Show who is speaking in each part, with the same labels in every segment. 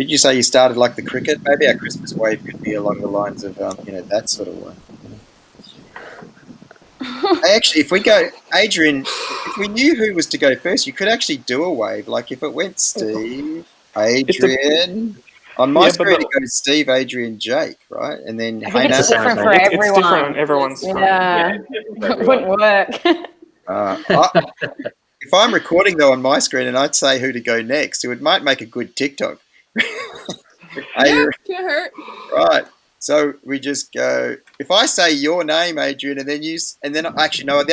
Speaker 1: Did you say you started like the cricket? Maybe our Christmas wave could be along the lines of, that sort of way. Actually, if we go, Adrian, if we knew who was to go first, you could actually do a wave. Like if it went Steve, Adrian. On my screen, it goes Steve, Adrian, Jake, right? And then
Speaker 2: I think it's different for everyone.
Speaker 3: It's different on everyone's screen.
Speaker 2: Yeah, it wouldn't work.
Speaker 1: If I'm recording though on my screen and I'd say who to go next, it might make a good TikTok.
Speaker 4: Can't hurt.
Speaker 1: Right. So we just go. If I say your name, Adrian, and then then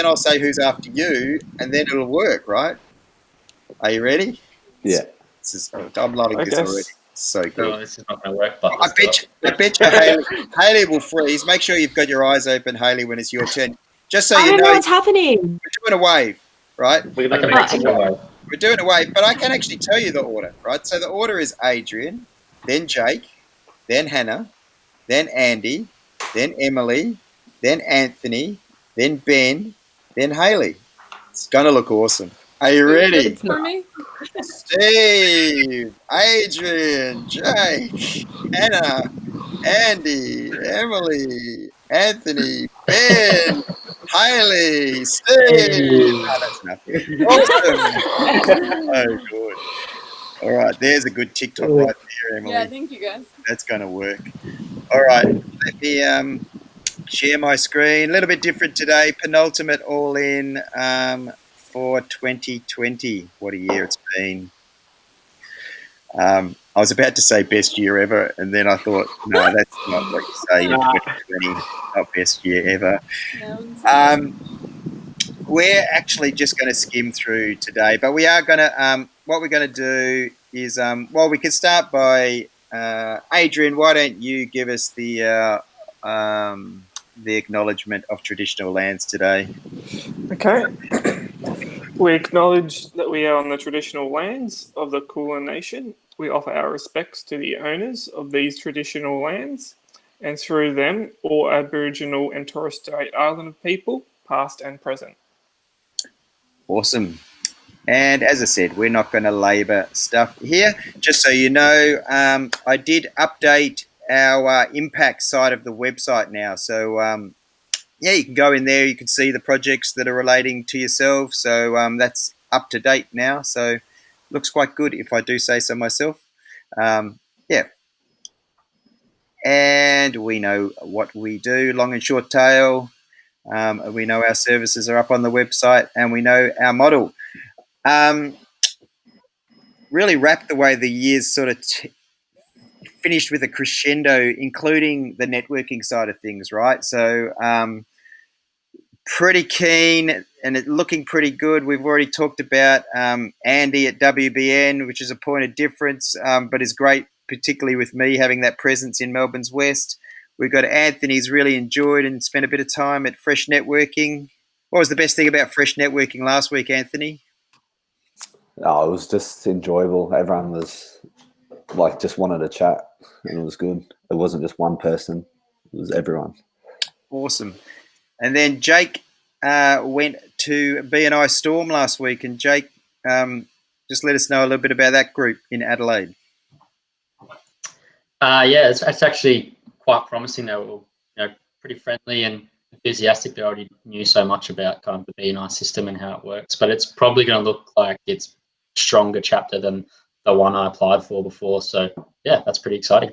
Speaker 1: I'll say who's after you, and then it'll work, right? Are you ready?
Speaker 5: Yeah.
Speaker 1: I'm loving this already. So good.
Speaker 6: No, this is not going to work. But
Speaker 1: I bet you Hayley will freeze. Make sure you've got your eyes open, Hayley, when it's your turn. Just so you know
Speaker 2: what's happening.
Speaker 1: We're doing a wave, right?
Speaker 6: We're doing a wave, but I can actually tell you the order, right? So the order is Adrian, then Jake, then Hannah, then Andy, then Emily, then Anthony, then Ben, then Hayley. It's going to look awesome. Are you ready?
Speaker 4: For me?
Speaker 1: Steve, Adrian, Jake, Hannah, Andy, Emily, Anthony, Ben, Hayley, Steve. Oh, that's nothing. Awesome. Oh, good. All right, there's a good TikTok right there, Emily.
Speaker 4: Yeah, thank you guys.
Speaker 1: That's going to work. All right, let me share my screen. A little bit different today. Penultimate all in for 2020. What a year it's been. I was about to say best year ever, and then I thought, no, that's not what you say in 2020. Not best year ever. We're actually just going to skim through today, but we are going to, what we're going to do is, we can start by, Adrian, why don't you give us the acknowledgement of traditional lands today?
Speaker 3: Okay. We acknowledge that we are on the traditional lands of the Kulin Nation. We offer our respects to the owners of these traditional lands, and through them, all Aboriginal and Torres Strait Islander people, past and present.
Speaker 1: Awesome. And as I said, we're not going to labour stuff here. Just so you know, I did update our impact side of the website now. So, you can go in there. You can see the projects that are relating to yourself. So that's up to date now. So looks quite good if I do say so myself. And we know what we do, long and short tail. We know our services are up on the website, and we know our model. Really wrapped the way the year's sort of finished with a crescendo, including the networking side of things, right? So pretty keen and it looking pretty good. We've already talked about Andy at WBN, which is a point of difference, but is great, particularly with me having that presence in Melbourne's West. We've got Anthony's really enjoyed and spent a bit of time at Fresh Networking. What was the best thing about Fresh Networking last week, Anthony?
Speaker 5: Oh, it was just enjoyable. Everyone was just wanted to chat, and it was good. It wasn't just one person; it was everyone.
Speaker 1: Awesome. And then Jake went to B&I Storm last week, and Jake, just let us know a little bit about that group in Adelaide.
Speaker 6: It's actually quite promising. They were pretty friendly and enthusiastic. They already knew so much about kind of the B&I system and how it works, but it's probably going to look like it's stronger chapter than the one I applied for before. So yeah, that's pretty exciting.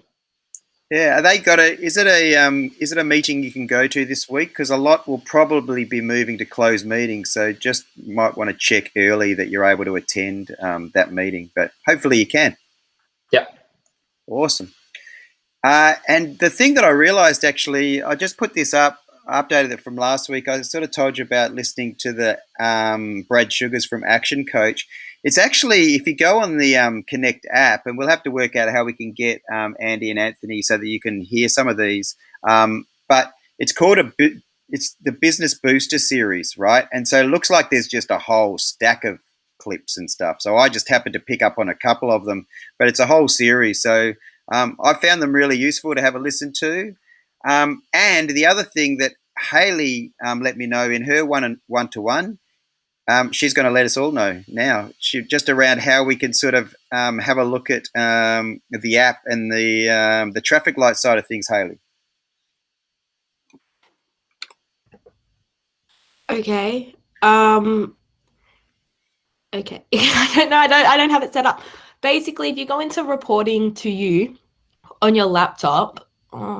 Speaker 1: Yeah, is it a meeting you can go to this week? Because a lot will probably be moving to closed meetings, so just might want to check early that you're able to attend that meeting. But hopefully you can.
Speaker 6: Yep.
Speaker 1: Awesome. And the thing that I realised, actually, I just put this up, updated it from last week. I sort of told you about listening to the Brad Sugars from Action Coach. It's actually, if you go on the Connect app, and we'll have to work out how we can get Andy and Anthony so that you can hear some of these. But it's called it's the Business Booster series, right? And so it looks like there's just a whole stack of clips and stuff. So I just happened to pick up on a couple of them, but it's a whole series. So I found them really useful to have a listen to. And the other thing that Hayley let me know in her one-to-one she's going to let us all know now. Just around how we can sort of have a look at the app and the traffic light side of things, Hayley.
Speaker 7: Okay. Okay. I don't know. I don't have it set up. Basically, if you go into reporting to you on your laptop,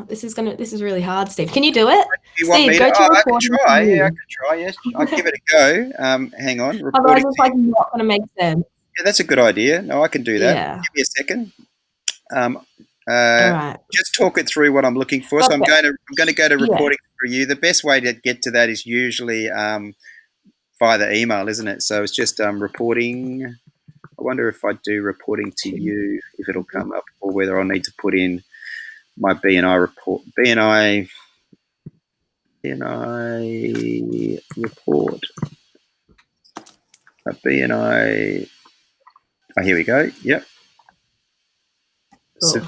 Speaker 7: this is really hard, Steve. Can you do it?
Speaker 1: You want
Speaker 7: Steve,
Speaker 1: me
Speaker 7: go to
Speaker 1: I can
Speaker 7: reporting
Speaker 1: try.
Speaker 7: to you.
Speaker 1: Yeah, I can try. Yes, I'll give it a go. Hang on.
Speaker 7: Otherwise,
Speaker 1: Reporting.
Speaker 7: it's like not going to make sense.
Speaker 1: Yeah, that's a good idea. No, I can do that.
Speaker 7: Yeah.
Speaker 1: Give me a second.
Speaker 7: All right.
Speaker 1: Just talk it through what I'm looking for. So I'm
Speaker 7: Okay.
Speaker 1: going to go to
Speaker 7: Yeah.
Speaker 1: reporting for you. The best way to get to that is usually via the email, isn't it? So it's just reporting. I wonder if I do reporting to you, if it'll come up, or whether I'll need to put in my BNI report. BNI report. A BNI. Oh, here we go. Yep.
Speaker 7: Cool.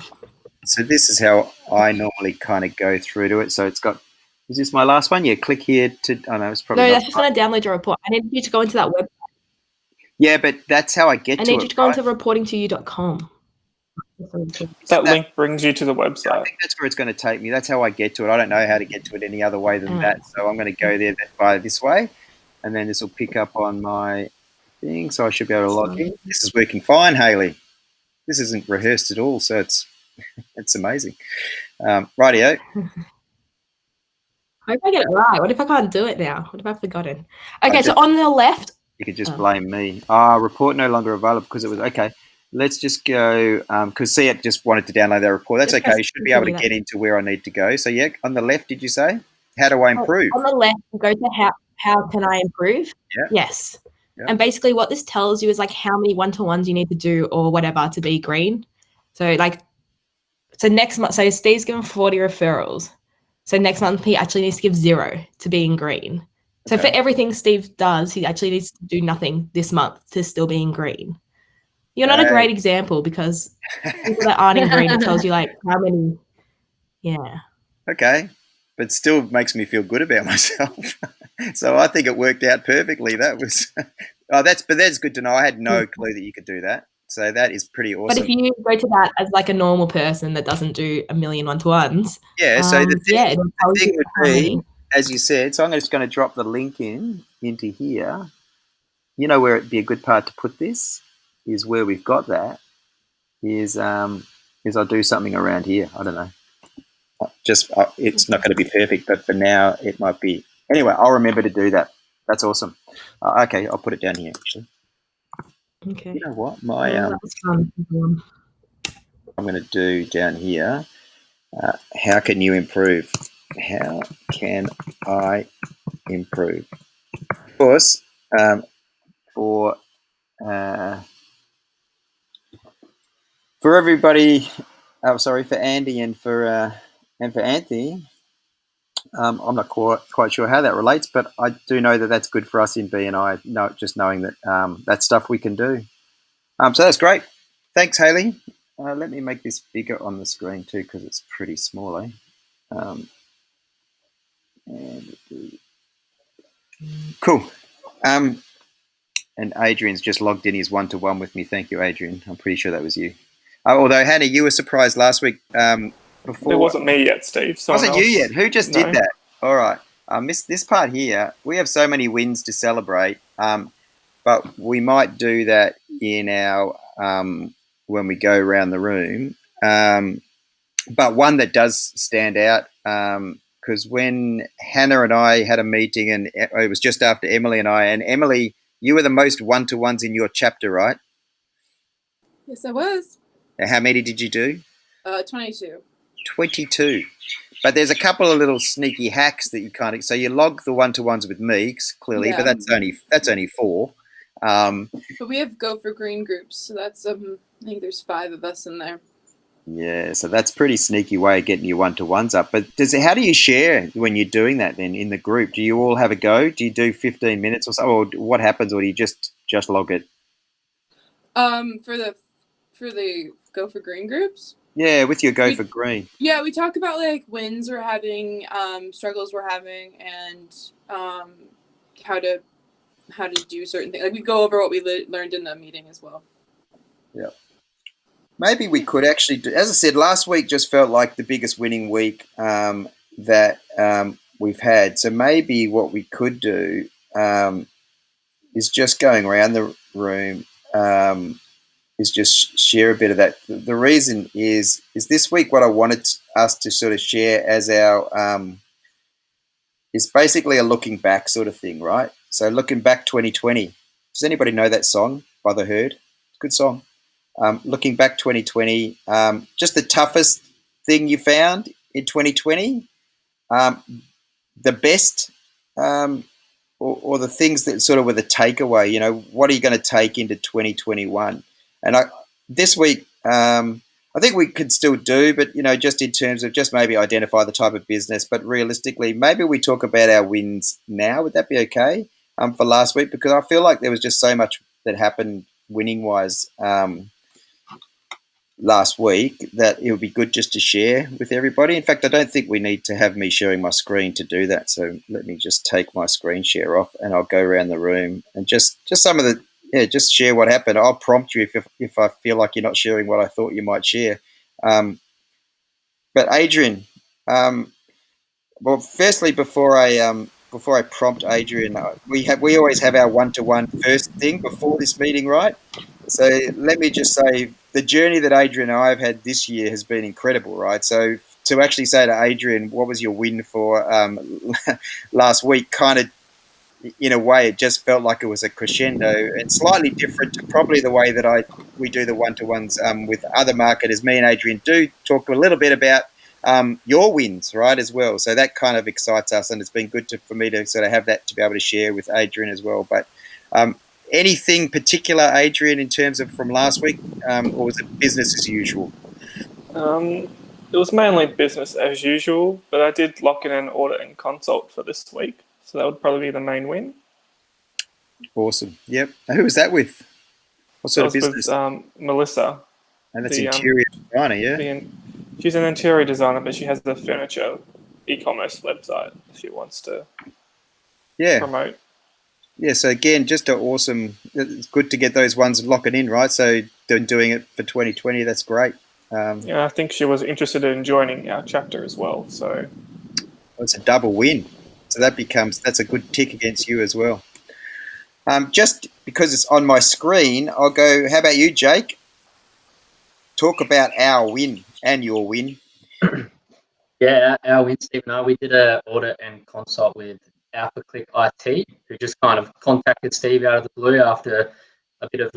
Speaker 1: So this is how I normally kind of go through to it. So it's got. Is this my last one? Yeah. Click here to. Oh no, it's probably
Speaker 7: No,
Speaker 1: not.
Speaker 7: that's just going to download your report. I need you to go into that website.
Speaker 1: Yeah, but that's how I get to it.
Speaker 7: I need you to go
Speaker 1: right?
Speaker 7: into reportingtoyou.com.
Speaker 3: That link brings you to the website.
Speaker 1: I think that's where it's going to take me. That's how I get to it. I don't know how to get to it any other way than that. So I'm going to go there by this way, and then this will pick up on my thing. So I should be able to log in. This is working fine, Hayley. This isn't rehearsed at all, so it's amazing. Rightio.
Speaker 7: I hope I get it right. What if I can't do it now? What if I've forgotten? Okay, so on the left.
Speaker 1: You could just blame me. Report no longer available because it was okay. Let's just go because see it just wanted to download that report. That's okay. You should be able to get into where I need to go. So yeah, on the left, did you say? How do I improve?
Speaker 7: On the left, you go to how can I improve?
Speaker 1: Yeah.
Speaker 7: Yes.
Speaker 1: Yeah.
Speaker 7: And basically what this tells you is like how many one-to-ones you need to do or whatever to be green. So next month, so Steve's given 40 referrals. So next month he actually needs to give 0 to being green. So for everything Steve does, he actually needs to do nothing this month to still being green. You're not a great example because people that aren't in green, it tells you like how many. Yeah.
Speaker 1: Okay, but still makes me feel good about myself. So I think it worked out perfectly. That was that's good to know. I had no clue that you could do that. So that is pretty awesome.
Speaker 7: But if you go to that as like a normal person that doesn't do a million one-to-ones,
Speaker 1: yeah. So the thing
Speaker 7: would
Speaker 1: be, as you said, so I'm just going to drop the link into here. You know where it'd be a good part to put this is where we've got that is I'll do something around here. I don't know. It's not going to be perfect, but for now it might be. Anyway, I'll remember to do that. That's awesome. Okay, I'll put it down here actually.
Speaker 7: Okay.
Speaker 1: You know what?
Speaker 7: That was fun.
Speaker 1: I'm going to do down here. How can you improve? How can I improve? Of course, for everybody. For Andy and for Anthony. I'm not quite sure how that relates, but I do know that that's good for us in BNI. Just knowing that that's stuff we can do. So that's great. Thanks, Hayley. Let me make this bigger on the screen too because it's pretty small, eh? Cool. And Adrian's just logged in his one-to-one with me. Thank you, Adrian. I'm pretty sure that was you. Although, Hannah, you were surprised last week. Before
Speaker 3: It wasn't me yet, Steve.
Speaker 1: Wasn't you yet? Who just did that? All right. This part here, we have so many wins to celebrate, but we might do that in our when we go around the room. But one that does stand out because when Hannah and I had a meeting, and it was just after Emily and I, and Emily, you were the most one-to-ones in your chapter, right?
Speaker 4: Yes, I was.
Speaker 1: Now, how many did you do?
Speaker 4: 22.
Speaker 1: 22. But there's a couple of little sneaky hacks that you kind of. So you log the one-to-ones with me, clearly, but that's only 4.
Speaker 4: But we have Go for Green groups, so that's I think there's 5 of us in there.
Speaker 1: Yeah, so that's pretty sneaky way of getting your one-to-ones up. But how do you share when you're doing that then in the group? Do you all have a go? Do you do 15 minutes or so? Or what happens, or do you just log it?
Speaker 4: For the Go for Green groups?
Speaker 1: Yeah, with your Go for Green.
Speaker 4: Yeah, we talk about like wins we're having, struggles we're having, and how to how to do certain things. Like we go over what we learned in the meeting as well.
Speaker 6: Yeah. Maybe we could actually do, as I said, last week just felt like the biggest winning week that we've had. So maybe what we could do is just going around the room is just share a bit of that. The reason is this week what I wanted us to sort of share as our is basically a looking back sort of thing, right? So looking back 2020. Does anybody know that song by The Herd? Good song. Looking back 2020, just the toughest thing you found in 2020, the best, or the things that sort of were the takeaway. You know, what are you going to take into 2021? And this week, I think we could still do, but you know, just in terms of just maybe identify the type of business. But realistically, maybe we talk about our wins now. Would that be okay for last week? Because I feel like there was just so much that happened winning wise. Last week that it would be good just to share with everybody. In fact, I don't think we need to have me sharing my screen to do that. So let me just take my screen share off and I'll go around the room and just some of the, just share what happened. I'll prompt you if I feel like you're not sharing what I thought you might share. But Adrian, well, firstly, before I prompt Adrian, we always have our one-to-one first thing before this meeting, right? So let me just say the journey that Adrian and I have had this year has been incredible, right? So to actually say to Adrian, what was your win for last week? Kind of, in a way, it just felt like it was a crescendo and slightly different to probably the way that we do the one-to-ones with other marketers. Me and Adrian do talk a little bit about your wins, right, as well. So that kind of excites us, and it's been good for me to sort of have that to be able to share with Adrian as well. But anything particular, Adrian, in terms of from last week, or was it business as usual?
Speaker 3: It was mainly business as usual, but I did lock in an audit and consult for this week, so that would probably be the main win.
Speaker 6: Awesome. Yep. Who was that with? What sort of business?
Speaker 3: With Melissa.
Speaker 6: And that's interior designer, yeah?
Speaker 3: She's an interior designer, but she has the furniture e-commerce website she wants to promote.
Speaker 6: Yeah, so again, just an awesome, it's good to get those ones locking in, right? So doing it for 2020, that's great.
Speaker 3: Yeah, I think she was interested in joining our chapter as well. So
Speaker 6: it's a double win. So that's a good tick against you as well. Just because it's on my screen, I'll go, how about you, Jake? Talk about our win and your win.
Speaker 8: Yeah, our win, Steve and I, we did an audit and consult with Alpha Click IT, who just kind of contacted Steve out of the blue after a bit of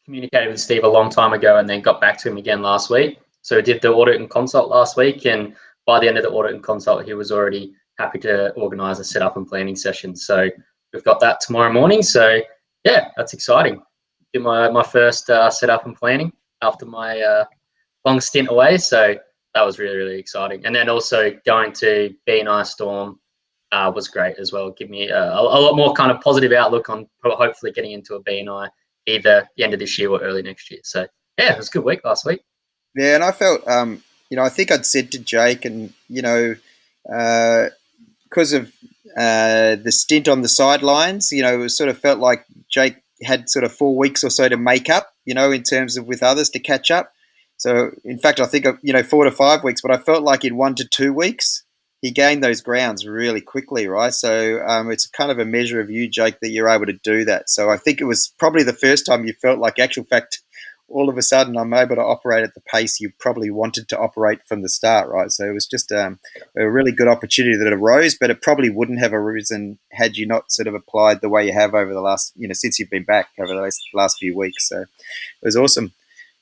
Speaker 8: communicated with Steve a long time ago and then got back to him again last week. So we did the audit and consult last week, and by the end of the audit and consult, he was already happy to organise a setup and planning session. So we've got that tomorrow morning. So yeah, that's exciting. Do my first setup and planning after my long stint away. So that was really, really exciting. And then also going to BNI Storm was great as well. Give me a lot more kind of positive outlook on hopefully getting into a BNI either the end of this year or early next year. So yeah, it was a good week last week.
Speaker 6: Yeah, and I felt, I think I'd said to Jake, and because of the stint on the sidelines, it sort of felt like Jake had sort of 4 weeks or so to make up, in terms of with others to catch up. So, in fact, I think, 4 to 5 weeks, but I felt like in 1 to 2 weeks, he gained those grounds really quickly, right? So it's kind of a measure of you, Jake, that you're able to do that. So I think it was probably the first time you felt like, actual fact, all of a sudden I'm able to operate at the pace you probably wanted to operate from the start, right? So it was just a really good opportunity that arose, but it probably wouldn't have arisen had you not sort of applied the way you have over the last, since you've been back over the last few weeks. So it was awesome.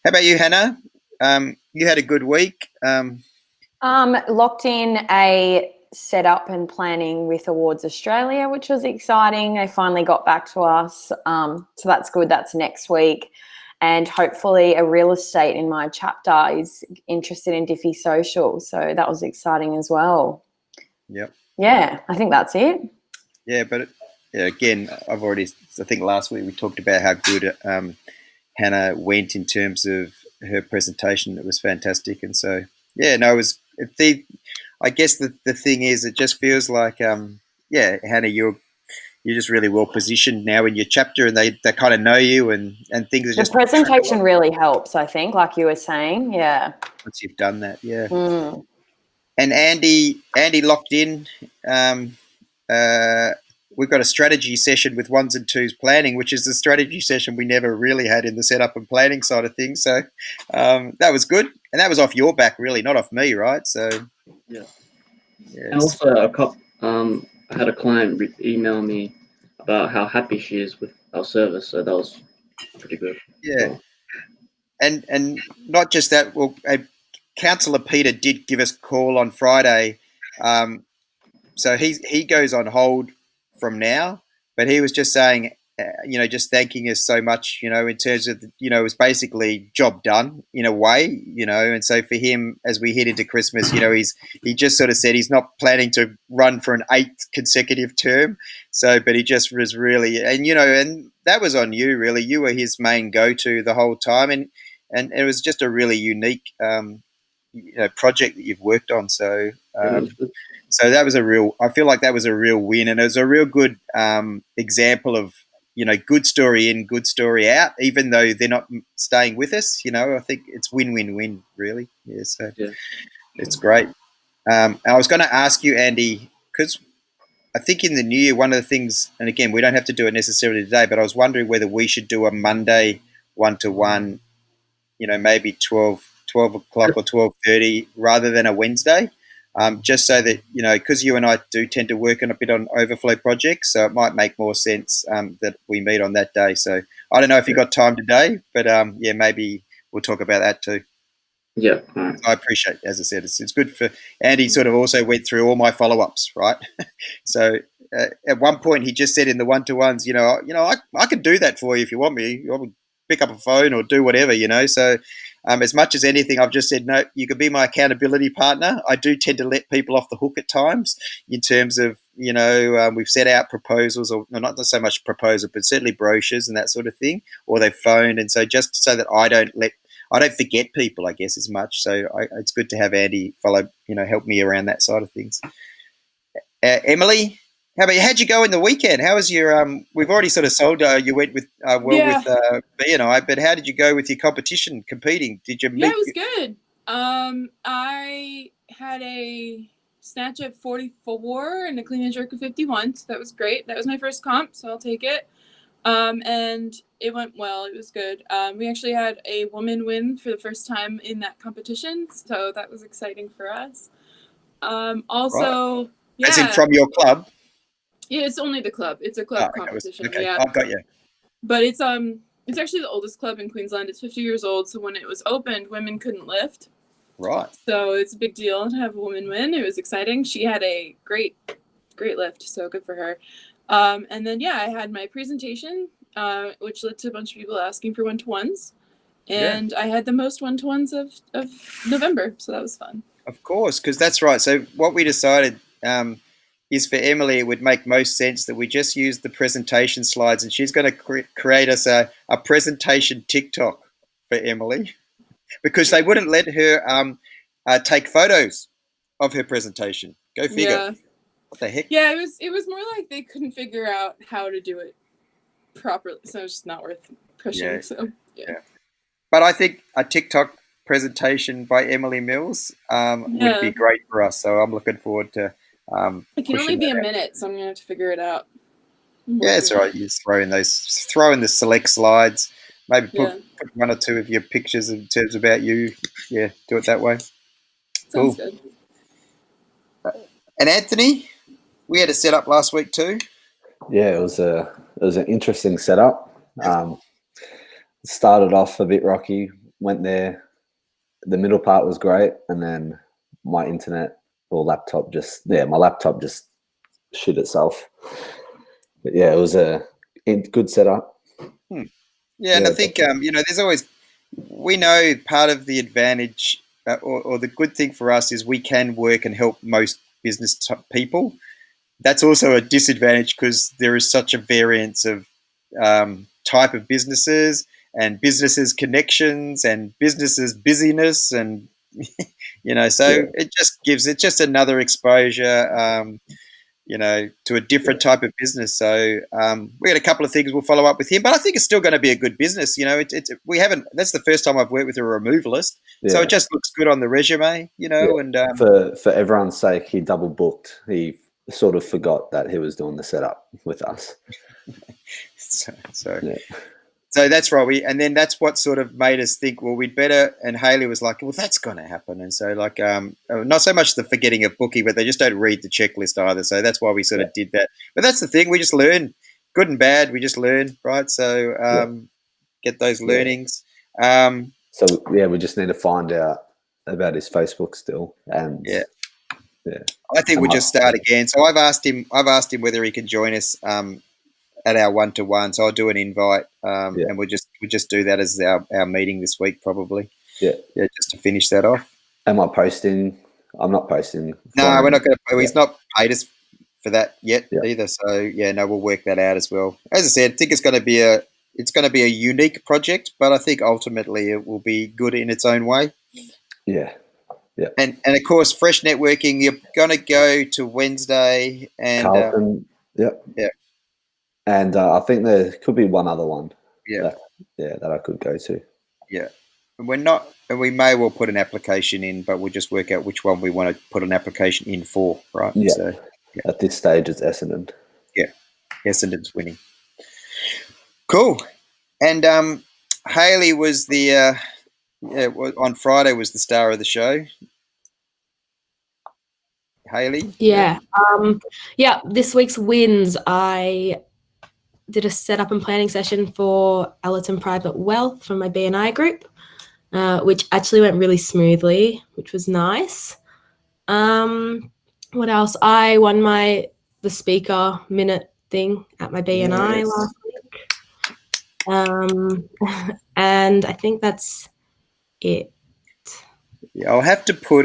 Speaker 6: How about you, Hannah? You had a good week.
Speaker 2: Locked in a setup and planning with Awards Australia, which was exciting. They finally got back to us. So that's good. That's next week. And hopefully a real estate in my chapter is interested in Dify Social. So that was exciting as well.
Speaker 6: Yep.
Speaker 2: Yeah, I think that's it.
Speaker 6: Yeah, but again, I think last week we talked about how good Hannah went in terms of her presentation. It was fantastic. And so, yeah, no, it was, I guess the thing is, it just feels like, Hannah, you're
Speaker 1: you're just really well positioned now in your chapter, and they kind of know you, and things are
Speaker 2: The
Speaker 1: just
Speaker 2: presentation really helps, I think, like you were saying. Yeah.
Speaker 1: once you've done that, yeah.
Speaker 2: Mm.
Speaker 1: And Andy locked in. We've got a strategy session with ones and twos planning, which is the strategy session we never really had in the setup and planning side of things. So that was good, and that was off your back, really, not off me, right? So
Speaker 9: yeah.
Speaker 1: yes.
Speaker 9: And also I had a client email me about how happy she is with our service, so that was pretty good.
Speaker 1: Yeah, and not just that. Well, Councillor Peter did give us a call on Friday. So he goes on hold from now, but he was just saying, just thanking us so much, in terms of, it was basically job done in a way, and so for him, as we head into Christmas, he just sort of said he's not planning to run for an 8th consecutive term. So, but he just was really, and that was on you, really. You were his main go-to the whole time, and it was just a really unique, project that you've worked on. So,
Speaker 9: Yeah, it was good.
Speaker 1: so that was I feel like that was a real win, and it was a real good example of, good story in, good story out, even though they're not staying with us. I think it's win-win-win, really. Yeah, so
Speaker 9: Yeah.
Speaker 1: it's great. And I was going to ask you, Andy, because I think in the new year, one of the things, and again, we don't have to do it necessarily today, but I was wondering whether we should do a Monday one-to-one, maybe 12 o'clock or 12:30 rather than a Wednesday, just so that, because you and I do tend to work on a bit on overflow projects, so it might make more sense that we meet on that day. So I don't know if you got time today, but yeah, maybe we'll talk about that too.
Speaker 9: Yeah. All right.
Speaker 1: I appreciate, as I said, it's good for Andy. Sort of also went through all my follow-ups, right? So at one point he just said in the one-to-ones, I can do that for you if you want me. You want me to pick up a phone or do whatever, So as much as anything, I've just said, no, you can be my accountability partner. I do tend to let people off the hook at times in terms of, we've set out proposals, or not so much proposal, but certainly brochures and that sort of thing, or they've phoned. And so just so that I don't forget people, I guess, as much. So it's good to have Andy help me around that side of things. Emily, how'd you go in the weekend? How was your, we've already sort of sold, you went with,
Speaker 4: Yeah.
Speaker 1: with B and I, but how did you go with your competing? Did you meet?
Speaker 4: Yeah, it was good. I had a snatch at 44 and a clean and jerk of 51, so that was great. That was my first comp, so I'll take it. And it went well. It was good. We actually had a woman win for the first time in that competition, so that was exciting for us. Also,
Speaker 1: Right.
Speaker 4: yeah.
Speaker 1: As in from your club?
Speaker 4: Yeah, it's only the club. It's a club competition.
Speaker 1: Okay,
Speaker 4: Yeah.
Speaker 1: I've got you.
Speaker 4: But it's actually the oldest club in Queensland. It's 50 years old, so when it was opened, women couldn't lift.
Speaker 1: Right.
Speaker 4: So it's a big deal to have a woman win. It was exciting. She had a great lift, so good for her. And then, yeah, I had my presentation, which led to a bunch of people asking for one-to-ones. And I had the most one-to-ones of November, so that was fun.
Speaker 1: Of course, because that's right. So what we decided is for Emily, it would make most sense that we just use the presentation slides, and she's going to create us a presentation TikTok for Emily, because they wouldn't let her take photos of her presentation. Go figure.
Speaker 4: Yeah.
Speaker 1: What the heck?
Speaker 4: Yeah, it was more like they couldn't figure out how to do it properly, so it's just not worth pushing.
Speaker 1: Yeah.
Speaker 4: So yeah.
Speaker 1: But I think a TikTok presentation by Emily Mills would be great for us. So I'm looking forward to.
Speaker 4: It can only be a minute, so I'm gonna have to figure it out.
Speaker 1: Yeah, it's all right. You just throw in the select slides. Maybe put one or two of your pictures in terms about you. Yeah, do it that way.
Speaker 4: Sounds good.
Speaker 1: And Anthony, we had a setup last week too.
Speaker 5: Yeah, it was an interesting setup. Started off a bit rocky, went there. The middle part was great, and then my internet or laptop my laptop just shit itself. But yeah, it was a good setup.
Speaker 1: Yeah, and I think there's always, we know part of the advantage or the good thing for us is we can work and help most business people. That's also a disadvantage because there is such a variance of type of businesses and businesses connections and businesses busyness, and it's just another exposure. to a different type of business. So we got a couple of things we'll follow up with him, but I think it's still going to be a good business. We haven't. That's the first time I've worked with a removalist, so it just looks good on the resume. And
Speaker 5: for everyone's sake, he double booked. He sort of forgot that he was doing the setup with us.
Speaker 1: So that's right. And then that's what sort of made us think, well, we'd better. And Haley was like, well, that's going to happen. And so not so much the forgetting of booking, but they just don't read the checklist either. So that's why we sort of did that. But that's the thing. We just learn, good and bad. We just learn, right? So get those learnings.
Speaker 5: We just need to find out about his Facebook still. And
Speaker 1: I think we'll just start again. So I've asked him whether he can join us at our 1-to-1, so I'll do an invite, and we'll just do that as our meeting this week, probably. Just to finish that off.
Speaker 5: Am I posting? I'm not posting.
Speaker 1: No, we're not going to. He's not paid us for that yet either. So we'll work that out as well. As I said, I think it's going to be a unique project, but I think ultimately it will be good in its own way.
Speaker 5: Yeah.
Speaker 1: And of course, fresh networking. You're going to go to Wednesday and
Speaker 5: Carlton. And I think there could be one other one. That I could go to.
Speaker 1: Yeah. And we may well put an application in, but we'll just work out which one we want to put an application in for, right?
Speaker 5: Yeah.
Speaker 1: So,
Speaker 5: At this stage, it's Essendon.
Speaker 1: Yeah. Essendon's winning. Cool. And Haley was on Friday was the star of the show. Haley?
Speaker 7: Yeah. This week's wins, I did a setup and planning session for Allerton Private Wealth from my BNI group, which actually went really smoothly, which was nice. What else? I won the speaker minute thing at my BNI last week. And I think that's it.
Speaker 1: Yeah, I'll have to put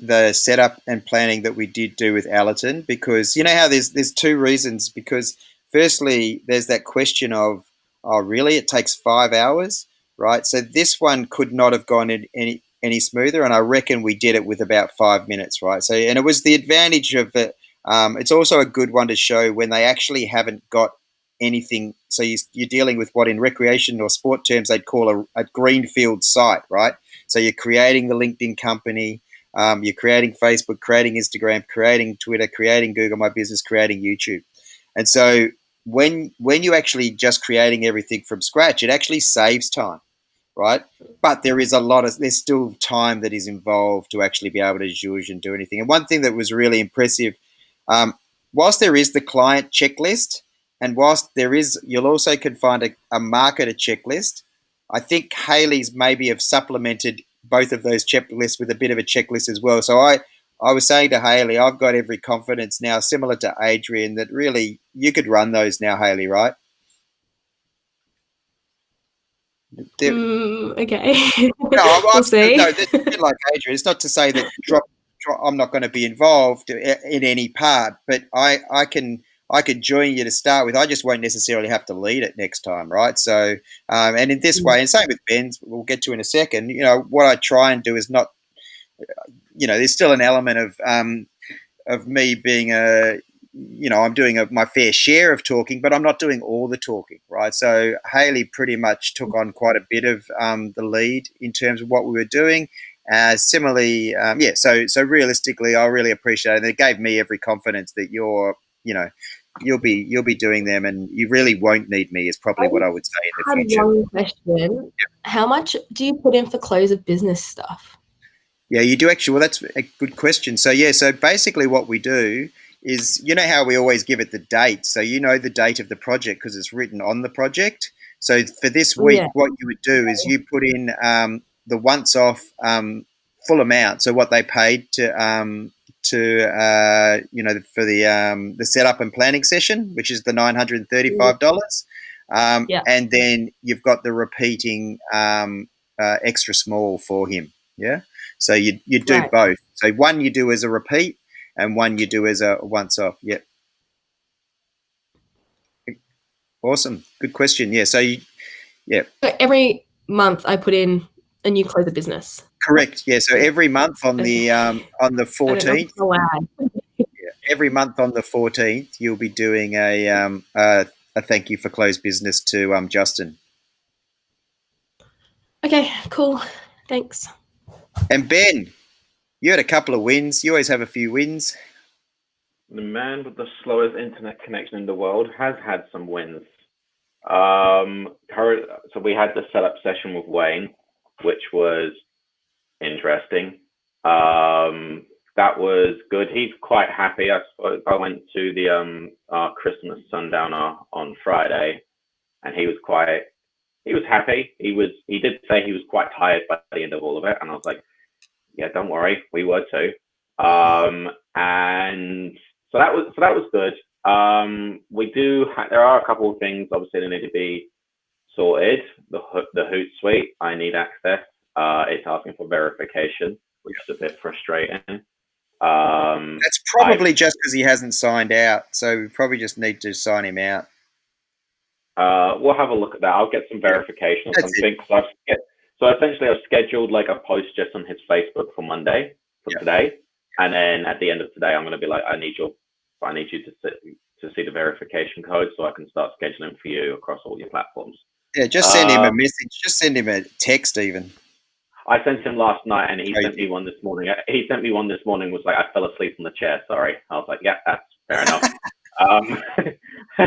Speaker 1: the setup and planning that we did do with Allerton, because you know how there's two reasons. Because firstly, there's that question of, oh, really? It takes 5 hours, right? So this one could not have gone any smoother, and I reckon we did it with about 5 minutes, right? So, and it was the advantage of it. It's also a good one to show when they actually haven't got anything. So you're dealing with what in recreation or sport terms they'd call a greenfield site, right? So you're creating the LinkedIn company, you're creating Facebook, creating Instagram, creating Twitter, creating Google My Business, creating YouTube. And so when you're actually just creating everything from scratch, it actually saves time, right? But there's still time that is involved to actually be able to zhuzh and do anything. And one thing that was really impressive, whilst there is the client checklist, and whilst you'll also can find a marketer checklist, I think Haley's maybe have supplemented both of those checklists with a bit of a checklist as well. So I was saying to Haley, I've got every confidence now, similar to Adrian, that really you could run those now, Haley, right?
Speaker 7: Okay.
Speaker 1: We'll
Speaker 7: see.
Speaker 1: No, it's a bit like Adrian. It's not to say that I'm not going to be involved in any part, but I can join you to start with. I just won't necessarily have to lead it next time, right? So, and in this way, and same with Ben's, we'll get to in a second. What I try and do is not, there's still an element of me being I'm doing my fair share of talking, but I'm not doing all the talking, right? So Haley pretty much took on quite a bit of the lead in terms of what we were doing. Similarly, so realistically, I really appreciate it. It gave me every confidence that you'll be doing them, and you really won't need me, is probably what I would say in the future.
Speaker 7: One question. How much do you put in for close of business stuff?
Speaker 1: Yeah, you do actually. Well, that's a good question. So so basically what we do is, how we always give it the date. So the date of the project because it's written on the project. So for this week, what you would do is you put in the once-off full amount. So what they paid for the setup and planning session, which is the $935. And then you've got the repeating extra small for him. Yeah. So you do both. So one you do as a repeat, and one you do as a once-off. Yep. Awesome. Good question. Yeah. So
Speaker 7: every month I put in a new close of business.
Speaker 1: Correct. Yeah. So every month on
Speaker 7: Okay.
Speaker 1: the 14th,
Speaker 7: Allowed.
Speaker 1: every month on the 14th, you'll be doing a thank you for closed business to Justin.
Speaker 7: Okay, cool. Thanks.
Speaker 1: And Ben, you had a couple of wins. You always have a few wins.
Speaker 10: The man with the slowest internet connection in the world has had some wins. So we had the setup session with Wayne, which was interesting. That was good. He's quite happy. I went to the Christmas sundowner on Friday, and he was happy. He did say he was quite tired by the end of all of it, and I was like, yeah, don't worry, we were too. And so that was good. There are a couple of things obviously that need to be sorted. The Hootsuite, I need access. It's asking for verification, which is a bit frustrating.
Speaker 1: That's probably just because he hasn't signed out, so we probably just need to sign him out.
Speaker 10: We'll have a look at that. I'll get some verification or something. So essentially, I've scheduled like a post just on his Facebook for Monday today, and then at the end of today, I'm going to be like, I need you to see the verification code so I can start scheduling for you across all your platforms.
Speaker 1: Yeah, just send him a message. Just send him a text, even.
Speaker 10: I sent him last night, and he sent me one this morning. Was like, I fell asleep on the chair. Sorry. I was like, yeah, that's fair enough. I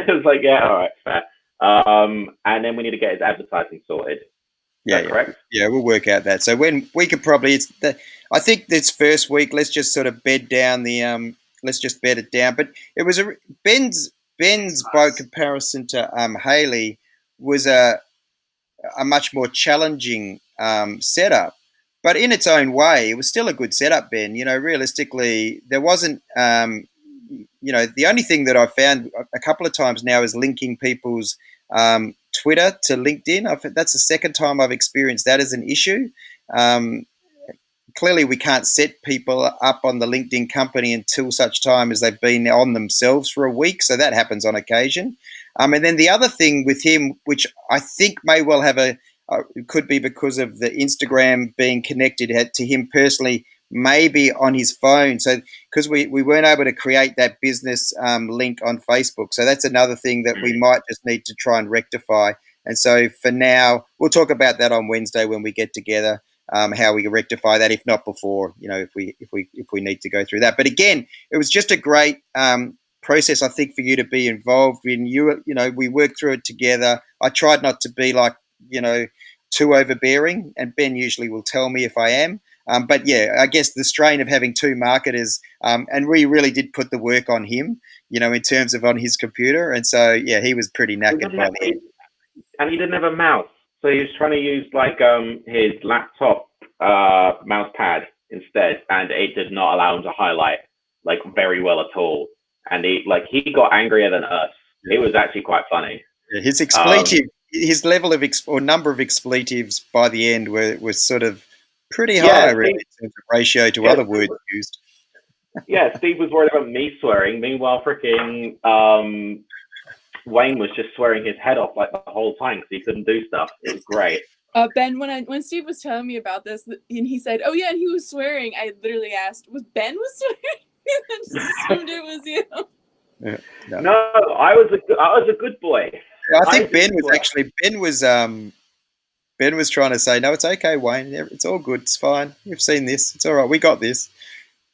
Speaker 10: was like, yeah, all right, fair. And then we need to get his advertising sorted.
Speaker 1: Yeah,
Speaker 10: correct.
Speaker 1: Yeah, we'll work out that. So when we could probably, I think this first week, let's just sort of bed down the let's just bed it down. But it was Ben's by comparison to Haley was a much more challenging setup, but in its own way, it was still a good setup, Ben. You know, realistically, there wasn't, the only thing that I've found a couple of times now is linking people's Twitter to LinkedIn. That's the second time I've experienced that as an issue. Clearly, we can't set people up on the LinkedIn company until such time as they've been on themselves for a week. So that happens on occasion. And then the other thing with him, which I think may well have could be because of the Instagram being connected to him personally, maybe on his phone. So because we weren't able to create that business link on Facebook. So that's another thing that we might just need to try and rectify. And so for now, we'll talk about that on Wednesday when we get together. How we rectify that, if not before, if we need to go through that. But again, it was just a great process, I think, for you to be involved in. We worked through it together. I tried not to be like, too overbearing, and Ben usually will tell me if I am. But yeah, I guess the strain of having two marketers, and we really did put the work on him, in terms of on his computer. And so, yeah, he was pretty knackered by the end.
Speaker 10: And he didn't have a mouse. So he was trying to use like his laptop mouse pad instead, and it did not allow him to highlight like very well at all. And he got angrier than us. It was actually quite funny.
Speaker 1: Yeah, his expletive, his level of or number of expletives by the end was sort of pretty high, really, in terms of ratio to other words used.
Speaker 10: Yeah, Steve was worried about me swearing. Meanwhile, freaking Wayne was just swearing his head off like the whole time because he couldn't do stuff. It was great.
Speaker 4: Ben, when Steve was telling me about this, and he said, "Oh yeah," and he was swearing, I literally asked, "Was Ben swearing?" I just assumed it was you.
Speaker 1: Yeah,
Speaker 10: no, I was a good boy.
Speaker 1: Yeah, I think Ben was trying to say, "No, it's okay, Wayne. It's all good. It's fine. We've seen this. It's all right. We got this."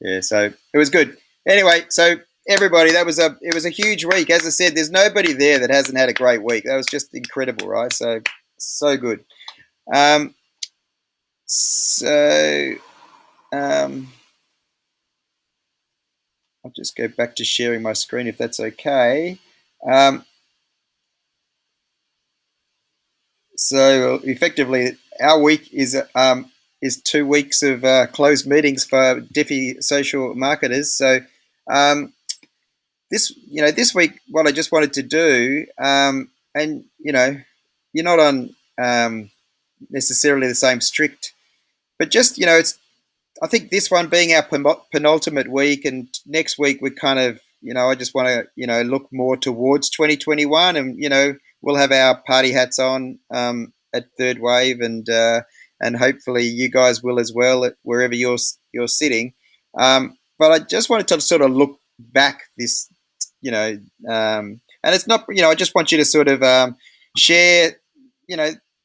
Speaker 1: Yeah, so it was good. Anyway, so everybody, it was a huge week. As I said, there's nobody there that hasn't had a great week. That was just incredible, right? So good. I'll just go back to sharing my screen if that's okay. So effectively, our week is 2 weeks of closed meetings for Dify social marketers. So this week, what I just wanted to do, and you're not on necessarily the same strict, but just I think this one being our penultimate week, and next week we kind of I just want to look more towards 2021, and we'll have our party hats on at Third Wave, and
Speaker 6: and hopefully you guys will as well wherever you're sitting. But I just wanted to sort of look back this, and it's not, I just want you to sort of share,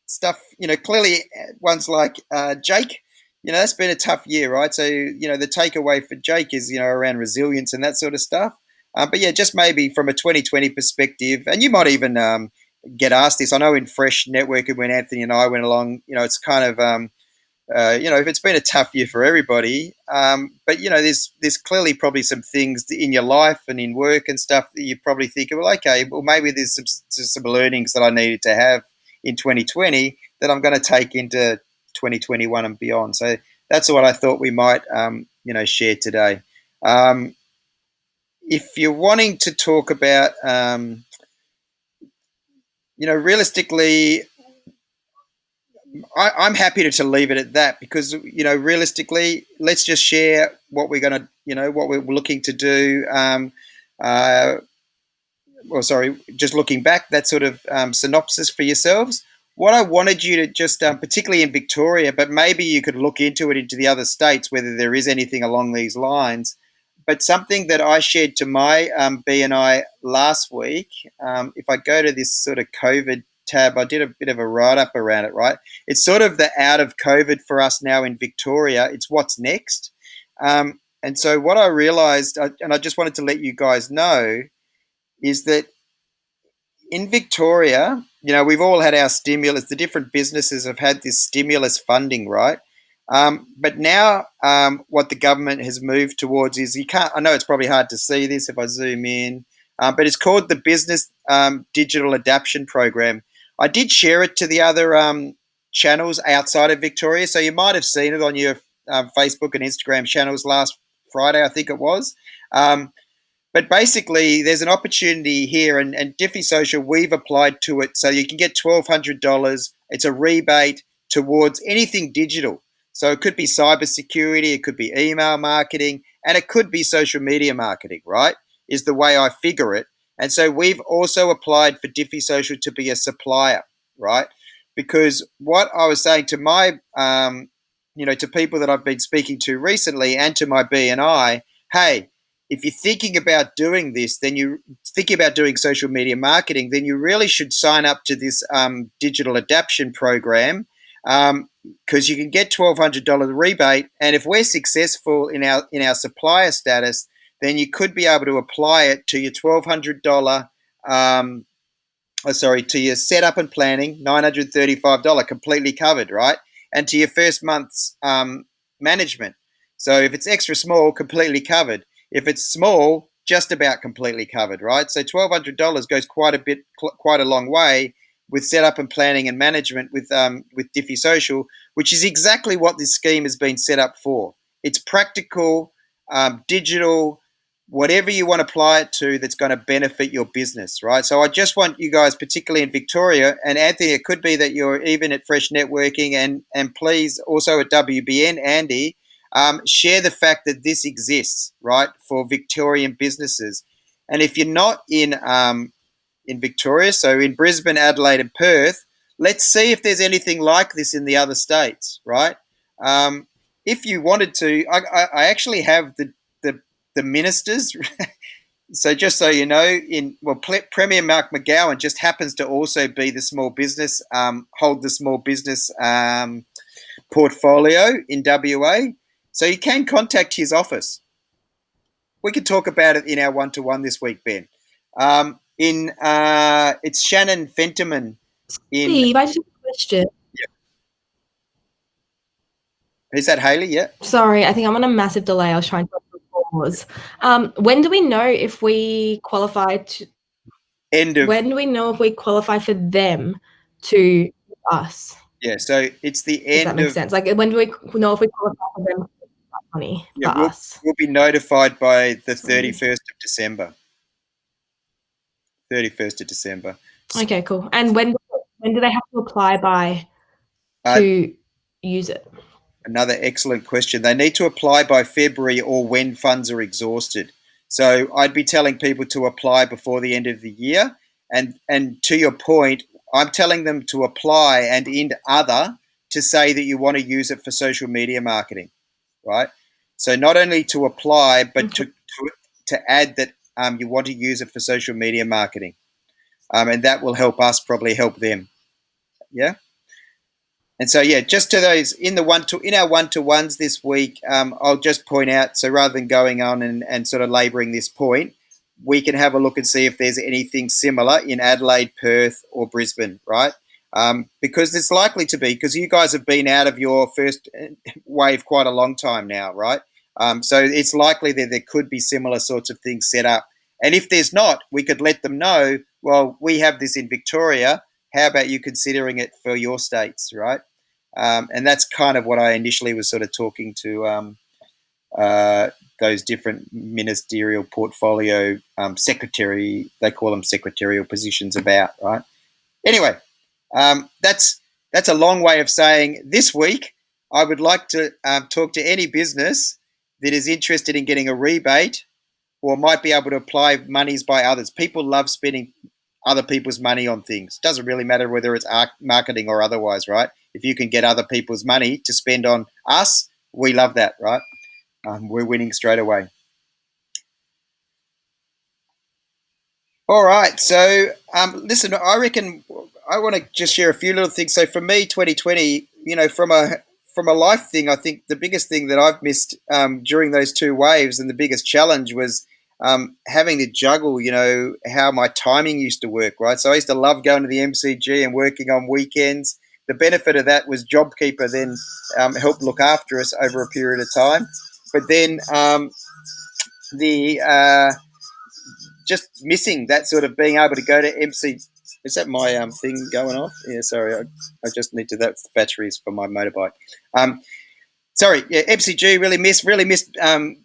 Speaker 6: stuff, clearly ones like Jake, that's been a tough year, right? So, the takeaway for Jake is, around resilience and that sort of stuff. But yeah, just maybe from a 2020 perspective, and you might even get asked this. I know in Fresh Networking when Anthony and I went along, it's kind of, if it's been a tough year for everybody, but there's clearly probably some things in your life and in work and stuff that you probably think, well, okay, well maybe there's some learnings that I needed to have in 2020 that I'm going to take into 2021 and beyond. So that's what I thought we might, share today. If you're wanting to talk about, realistically, I'm happy to leave it at that because, realistically, let's just share what we're going to, what we're looking to do. Just looking back, that sort of synopsis for yourselves. What I wanted you to just, particularly in Victoria, but maybe you could look into it into the other states, whether there is anything along these lines. But something that I shared to my BNI last week, if I go to this sort of COVID tab, I did a bit of a write-up around it, right? It's sort of the out of COVID for us now in Victoria. It's what's next. And so what I realised, and I just wanted to let you guys know, is that in Victoria, we've all had our stimulus. The different businesses have had this stimulus funding, right? But now what the government has moved towards is I know it's probably hard to see this if I zoom in, but it's called the Business Digital Adaption Program. I did share it to the other channels outside of Victoria, so you might have seen it on your Facebook and Instagram channels last Friday, I think it was. But basically, there's an opportunity here, and Dify Social, we've applied to it, so you can get $1,200. It's a rebate towards anything digital. So it could be cybersecurity, it could be email marketing, and it could be social media marketing, right? Is the way I figure it. And so we've also applied for Dify Social to be a supplier, right? Because what I was saying to my, to people that I've been speaking to recently and to my BNI, hey, if you're thinking about doing this, then you thinking about doing social media marketing, then you really should sign up to this digital adaption program because you can get $1,200 rebate, and if we're successful in our supplier status, then you could be able to apply it to your $1,200. To your setup and planning, $935, completely covered, right? And to your first month's management. So if it's extra small, completely covered. If it's small, just about completely covered, right? So $1,200 goes quite a long way with setup and planning and management with Dify Social, which is exactly what this scheme has been set up for. It's practical, digital, whatever you want to apply it to that's going to benefit your business, right? So I just want you guys, particularly in Victoria, and Anthony, it could be that you're even at Fresh Networking and please also at WBN, Andy, share the fact that this exists, right, for Victorian businesses. And if you're not in Victoria, so in Brisbane, Adelaide and Perth, let's see if there's anything like this in the other states, right? If you wanted to, I actually have the ministers. So just so you know, Premier Mark McGowan just happens to also be the small business, hold the small business portfolio in WA. So you can contact his office. We could talk about it in our one-to-one this week, Ben. It's Shannon Fentiman.
Speaker 7: Steve, I just have a question.
Speaker 6: Is that Haley? Yeah.
Speaker 7: Sorry, I think I'm on a massive delay. I was trying to pause. When do we know if we qualify to? When do we know if we qualify for them to us?
Speaker 6: Yeah, so it's the end.
Speaker 7: If that makes sense. Like, when do we know if we qualify for them? Money for us.
Speaker 6: We'll be notified by the 31st of December. 31st of December.
Speaker 7: Okay, cool. And when do they have to apply by to use it?
Speaker 6: Another excellent question. They need to apply by February or when funds are exhausted. So I'd be telling people to apply before the end of the year. And to your point, I'm telling them to apply and in other to say that you want to use it for social media marketing, right? So not only to apply, but to add that you want to use it for social media marketing, and that will help us probably help them. Yeah. And so, yeah, just to those in our 1-to-1s this week, I'll just point out. So rather than going on and sort of labouring this point, we can have a look and see if there's anything similar in Adelaide, Perth, or Brisbane, right? Because it's likely to be, because you guys have been out of your first wave quite a long time now, right? So it's likely that there could be similar sorts of things set up. And if there's not, we could let them know, well, we have this in Victoria. How about you considering it for your states, right? And that's kind of what I initially was sort of talking to those different ministerial portfolio secretary, they call them secretarial positions about, right? Anyway, that's a long way of saying this week I would like to talk to any business that is interested in getting a rebate or might be able to apply monies by others. People love spending other people's money on things. Doesn't really matter whether it's marketing or otherwise, right? If you can get other people's money to spend on us, we love that, right? We're winning straight away. All right. So, listen, I reckon I want to just share a few little things. So for me, 2020, from a life thing, I think the biggest thing that I've missed during those two waves and the biggest challenge was having to juggle, how my timing used to work, right? So I used to love going to the MCG and working on weekends. The benefit of that was JobKeeper then helped look after us over a period of time. But then just missing that sort of being able to go to MC. Is that my thing going off? Yeah, sorry. I just need to. That's the batteries for my motorbike. Sorry, yeah, MCG really missed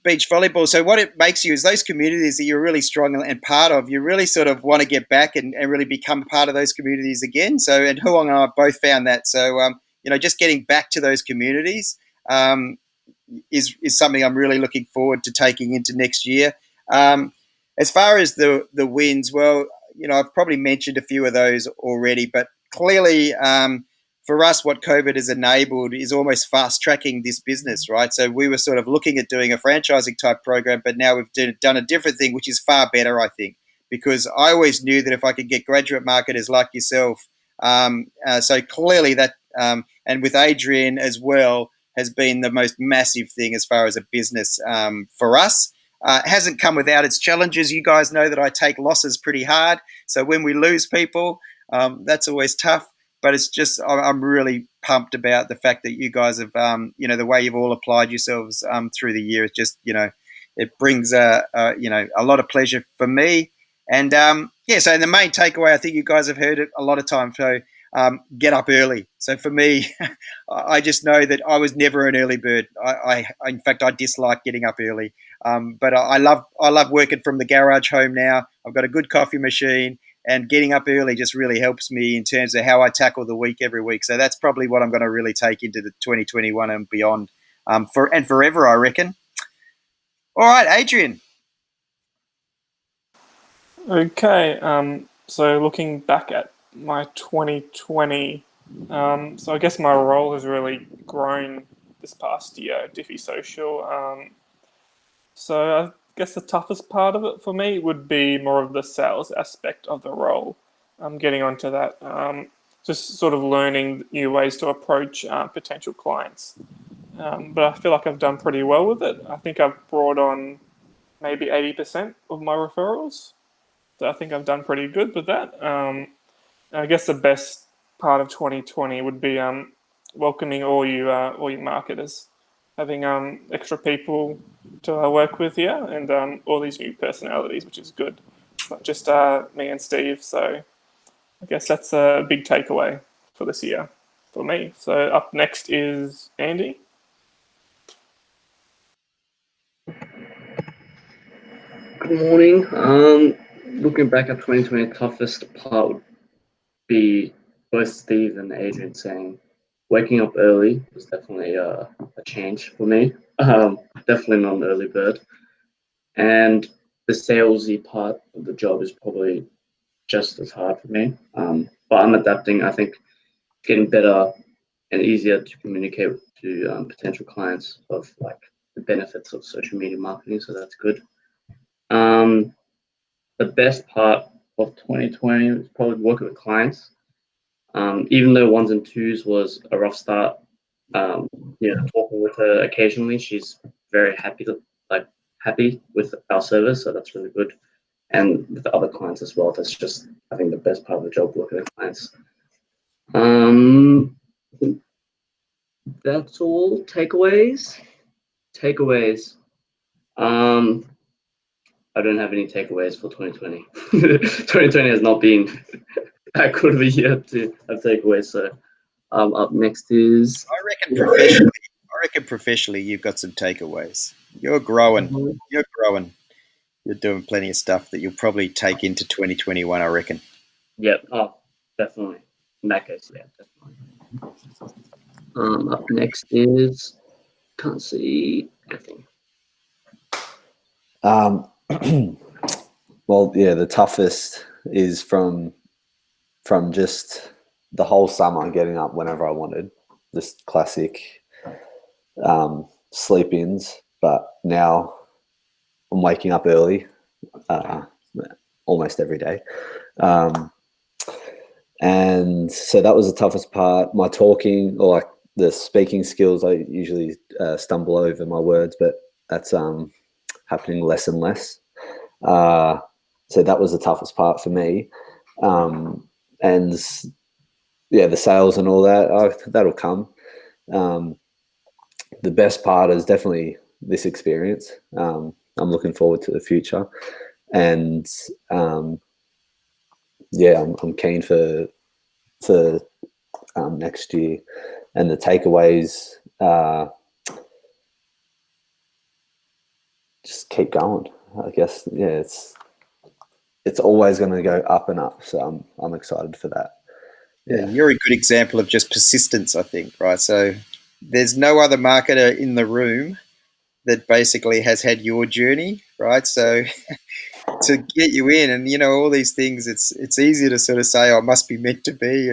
Speaker 6: beach volleyball. So what it makes you is those communities that you're really strong and part of, you really sort of want to get back and really become part of those communities again. So, and Huang and I both found that. So, just getting back to those communities is something I'm really looking forward to taking into next year. As far as the wins, well, I've probably mentioned a few of those already, but clearly for us, what COVID has enabled is almost fast tracking this business, right? So we were sort of looking at doing a franchising type program, but now we've done a different thing, which is far better, I think, because I always knew that if I could get graduate marketers like yourself, so clearly that, and with Adrian as well, has been the most massive thing as far as a business for us. It hasn't come without its challenges. You guys know that I take losses pretty hard. So when we lose people, that's always tough. But it's just, I'm really pumped about the fact that you guys have, the way you've all applied yourselves through the year. It's just, it brings, a lot of pleasure for me. And so the main takeaway, I think you guys have heard it a lot of times. So get up early. So for me, I just know that I was never an early bird. In fact, I dislike getting up early. But I love working from the garage home now. I've got a good coffee machine, and getting up early just really helps me in terms of how I tackle the week every week. So that's probably what I'm going to really take into the 2021 and beyond, and forever, I reckon. All right, Adrian.
Speaker 3: Okay. So looking back at my 2020, so I guess my role has really grown this past year at Dify Social. So I guess the toughest part of it for me would be more of the sales aspect of the role. I'm getting onto that. Just sort of learning new ways to approach potential clients. But I feel like I've done pretty well with it. I think I've brought on maybe 80% of my referrals. So I think I've done pretty good with that. I guess the best part of 2020 would be welcoming all you marketers, having extra people to work with here, and all these new personalities, which is good. It's not just me and Steve. So I guess that's a big takeaway for this year for me. So up next is Andy.
Speaker 9: Good morning. Looking back at 2020, the toughest part would be both Steve and Adrian saying waking up early was definitely a change for me. Definitely not an early bird. And the salesy part of the job is probably just as hard for me. But I'm adapting. I think getting better and easier to communicate to potential clients of like the benefits of social media marketing. So that's good. The best part of 2020 was probably working with clients. Even though 1s and 2s was a rough start, talking with her occasionally, she's very happy with our service, so that's really good. And with the other clients as well, that's just, I think, the best part of the job, working with clients. I think that's all. Takeaways. I don't have any takeaways for 2020. 2020 has not been that good of a year to have takeaways. So up next is.
Speaker 6: I reckon professionally, you've got some takeaways. You're growing. You're doing plenty of stuff that you'll probably take into 2021, I reckon.
Speaker 9: Yep. Oh, definitely. In that case, yeah, definitely. Up next is, can't see anything.
Speaker 5: Well, yeah, the toughest is from just the whole summer getting up whenever I wanted, just classic sleep-ins. But now I'm waking up early, almost every day. And so that was the toughest part. My talking, or like the speaking skills, I usually stumble over my words, but that's happening less and less. So that was the toughest part for me. And yeah, the sales and all that, that'll come. The best part is definitely this experience. I'm looking forward to the future, and yeah, I'm keen for next year. And the takeaways, just keep going. I guess, yeah, it's always going to go up and up. So I'm excited for that.
Speaker 6: Yeah, you're a good example of just persistence, I think, right? So there's no other marketer in the room that basically has had your journey, right? So to get you in, and all these things, it's easy to sort of say, "Oh, it must be meant to be,"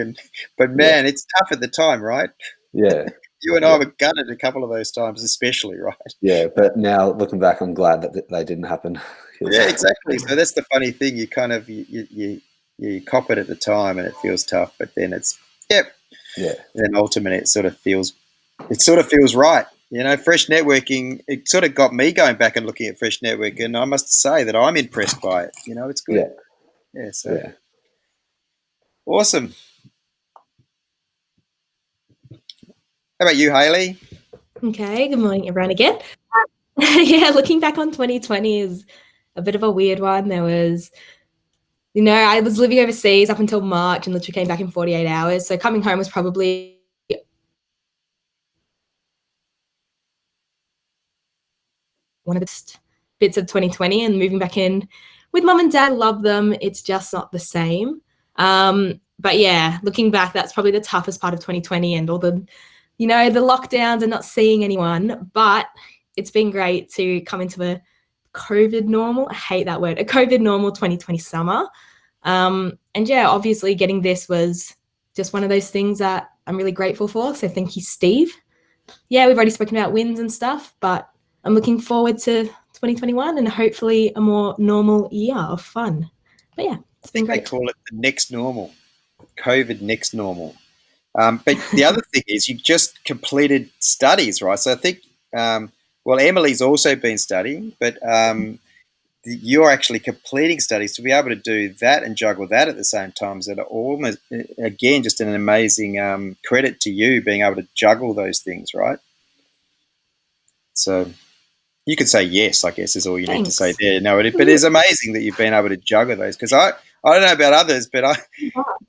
Speaker 6: but man, it's tough at the time, right?
Speaker 5: Yeah.
Speaker 6: You and I were gutted a couple of those times, especially, right?
Speaker 5: Yeah, but now looking back, I'm glad that they didn't happen.
Speaker 6: Yeah, exactly. So that's the funny thing. You kind of you cop it at the time, and it feels tough, but then it's Then ultimately, it sort of feels right. Fresh networking. It sort of got me going back and looking at fresh networking, and I must say that I'm impressed by it. It's good. Yeah. So awesome. How about you, Hayley?
Speaker 7: Okay, good morning, everyone, again. Yeah, looking back on 2020 is a bit of a weird one. There was, I was living overseas up until March and literally came back in 48 hours. So coming home was probably one of the best bits of 2020, and moving back in with mum and dad, love them. It's just not the same. But yeah, looking back, that's probably the toughest part of 2020, and all the the lockdowns and not seeing anyone, but it's been great to come into a COVID normal. I hate that word. A COVID normal 2020 summer. And yeah, obviously getting this was just one of those things that I'm really grateful for. So thank you, Steve. Yeah, we've already spoken about wins and stuff, but I'm looking forward to 2021 and hopefully a more normal year of fun. But yeah, it's been great.
Speaker 6: They call it the next normal. COVID next normal. But the other thing is you've just completed studies, right? So I think, Emily's also been studying, but you're actually completing studies. To be able to do that and juggle that at the same time is almost, again, just an amazing credit to you being able to juggle those things, right? So you could say yes, I guess, is all you need to say there. No, but it's amazing that you've been able to juggle those, because I don't know about others, but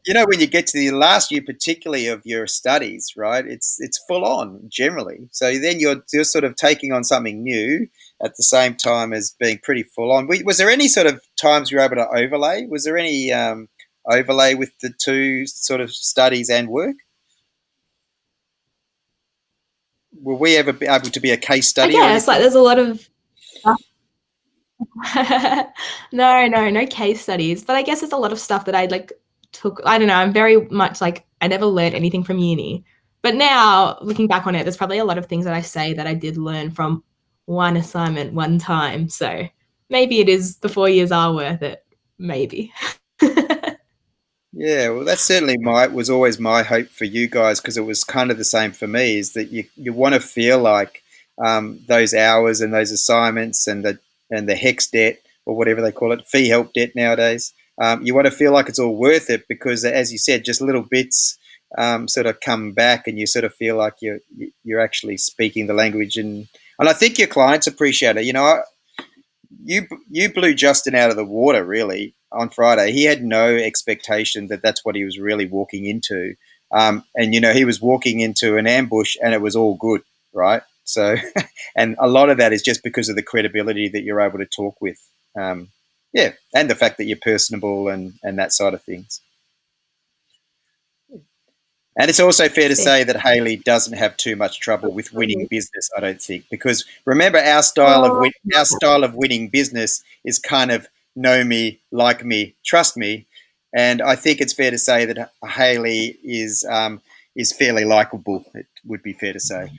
Speaker 6: when you get to the last year, particularly of your studies, right, it's full on generally. So then you're sort of taking on something new at the same time as being pretty full on. Was there any sort of times you were able to overlay? Was there any overlay with the two sort of studies and work? Will we ever be able to be a case study?
Speaker 7: I guess, there's a lot of no case studies, but I guess it's a lot of stuff that I took. I don't know, I'm very much I never learned anything from uni, But now, looking back on it, there's probably a lot of things that I say that I did learn from one assignment, one time. So maybe it is, the 4 years are worth it. Maybe.
Speaker 1: Yeah, well, that's certainly was always my hope for you guys, because it was kind of the same for me. Is that you want to feel like those hours and those assignments and the HEX debt, or whatever they call it, fee help debt nowadays. You want to feel like it's all worth it, because, as you said, just little bits sort of come back, and you sort of feel like you're actually speaking the language, and I think your clients appreciate it. You know, you blew Justin out of the water, really, on Friday. He had no expectation that that's what he was really walking into. And, you know, he was walking into an ambush and it was all good, right? So, and a lot of that is just because of the credibility that you're able to talk with. Yeah, and the fact that you're personable and that side of things. And it's also fair to say that Hayley doesn't have too much trouble with winning business, I don't think, because remember, our style of winning business is kind of know me, like me, trust me, and I think it's fair to say that Hayley is fairly likable. It would be fair to say.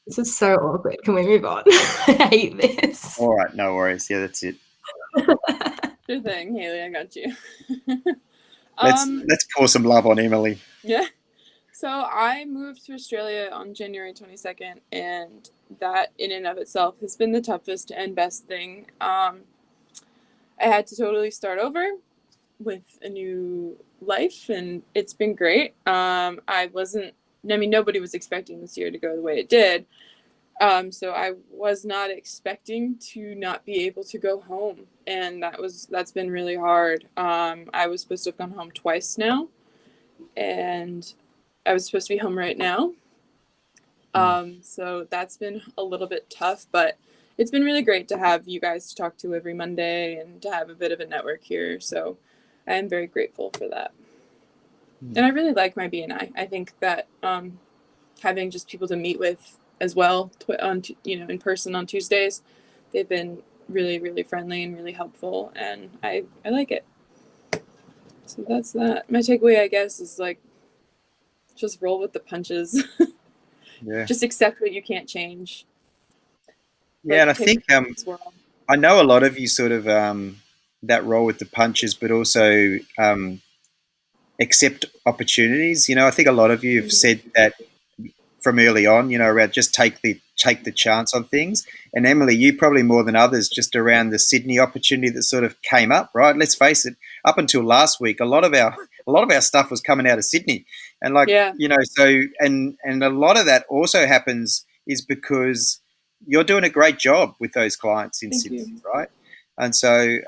Speaker 7: This is so awkward. Can we move on? I hate this.
Speaker 1: All right, no worries. Yeah, that's it.
Speaker 4: Sure thing, Hayley. I got you.
Speaker 1: Let's pour some love on Emily.
Speaker 4: Yeah. So I moved to Australia on January 22nd, and that in and of itself has been the toughest and best thing. I had to totally start over with a new life, and it's been great. Nobody was expecting this year to go the way it did. So I was not expecting to not be able to go home, and that's been really hard. I was supposed to have gone home twice now, and I was supposed to be home right now. So that's been a little bit tough, but it's been really great to have you guys to talk to every Monday and to have a bit of a network here. So I am very grateful for that. And I really like my BNI. I think that having just people to meet with as well, in person on Tuesdays, they've been really, really friendly and really helpful, and I like it. So that's that. My takeaway, I guess, is just roll with the punches.
Speaker 1: Yeah.
Speaker 4: Just accept what you can't change.
Speaker 1: Yeah, and I think I know a lot of you sort of that roll with the punches, but also accept opportunities. You know, I think a lot of you have said that from early on, you know, around just take the chance on things. And Emily, you probably more than others, just around the Sydney opportunity that sort of came up, right? Let's face it, up until last week, a lot of our stuff was coming out of Sydney. And you know, so and a lot of that also happens is because you're doing a great job with those clients in Sydney, right? And so